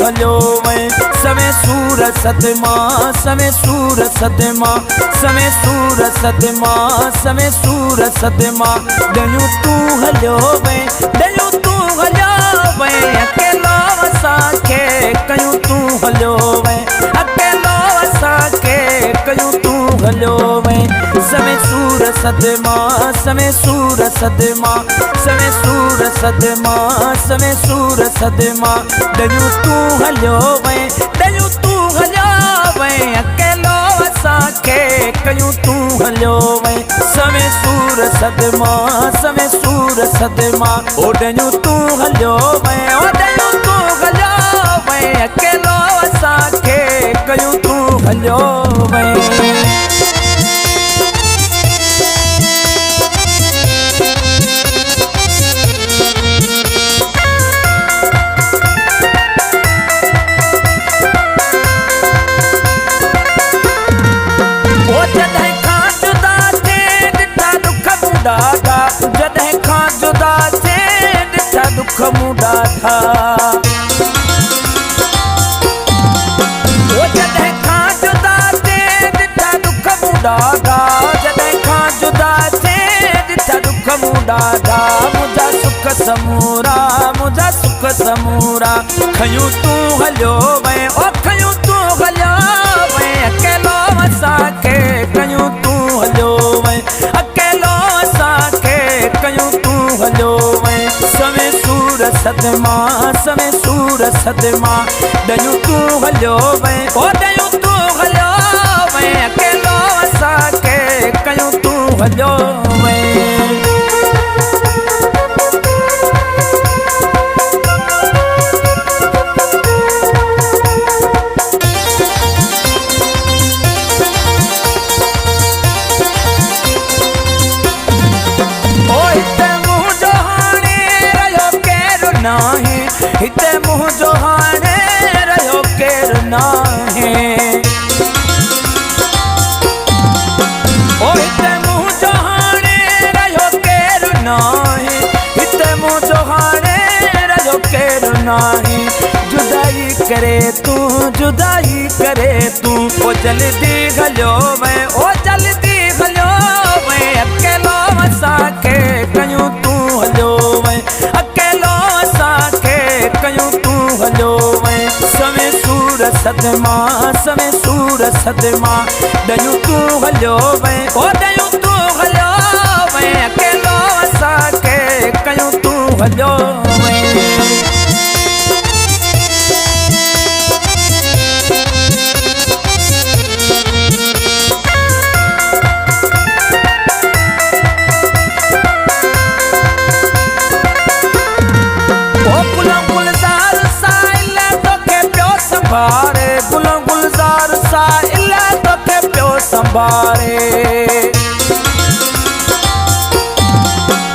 हलियो वए समय सूर सदमा समय सूर सदमा समय सूर सदमा समय सूर सदमा दयू तू हलियो वए दयू तू हलियो वए अकेलो असांखे कयूं तू हलियो वए अकेलो असांखे कयूं तू हलियो वए समय सूर सदमा समय सूर सदमा समय सूर सदमा समय सूर सदमा दयू तू हलियो वए दयू तू हलियो वए अकेलो असांखे कयूं तू हलियो वए समय सूर सदमा समय सूर सदमा ओ दयू तू हलियो वए ओ दयू तू हलियो वए अकेलो असांखे कयूं तू हलियो वए जॾहिं खां जुदा थिए ॾिठा दुख मूं ॾाढा जॾहिं खां जुदा थिए ॾिठा दुख मूं ॾाढा जॾहिं खां जुदा थिए ॾिठा दुख मूं ॾाढा मुंहिंजा सुख समूरा मुंहिंजा सुख समूरा खयूं तू हलियो वए ओ खयूं तू हलियो वए अकेलो असांखे कयूं तू हलियो वए अकेलो असांखे कयूं तू हलियो वए समय सूर सदमा समय सूर सदमा दयू तू हलियो वए ओ दयू तू हलियो वए अकेलो असांखे कयूं तू हलियो वए हिते मुंहिंजो हाणे रहियो केरु नाहे ओ हिते मुंहिंजो हाणे रहियो केरु नाहे हिते मुंहिंजो हाणे रहियो केरु नाहे जुदाई करे तूं ओ जल्दी हलियो वए ओ जल्दी हलियो वए अकेलो असांखे कयूं तू हलियो वए अकेलो असांखे कयूं तू हलियो वए समय सूर सदमा समय सूर सदमा दयू तू हलियो वए ओ दयू तू हलियो वए अकेलो असांखे कयूं तू हलियो वए गुल गुलजार सा इला तोखे पियो संभारे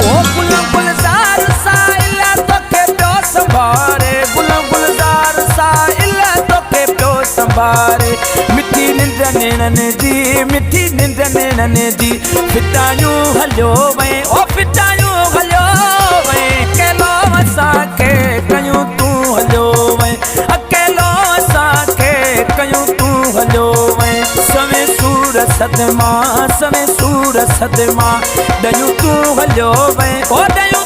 ओ गुल गुलजार सा इला तोखे पियो संभारे गुल गुलजार सा इला तोखे पियो संभारे मिठी निंड नेणन जी फिटायूं हलियो वए ओ फिटायूं हलियो वए अकेलो असांखे कयूं तू हलियो वए अकेलो असांखे कयूं तू हलियो वए समय सूर सदमा समय सूर सदमा दयू तू हलियो वए ओ दयू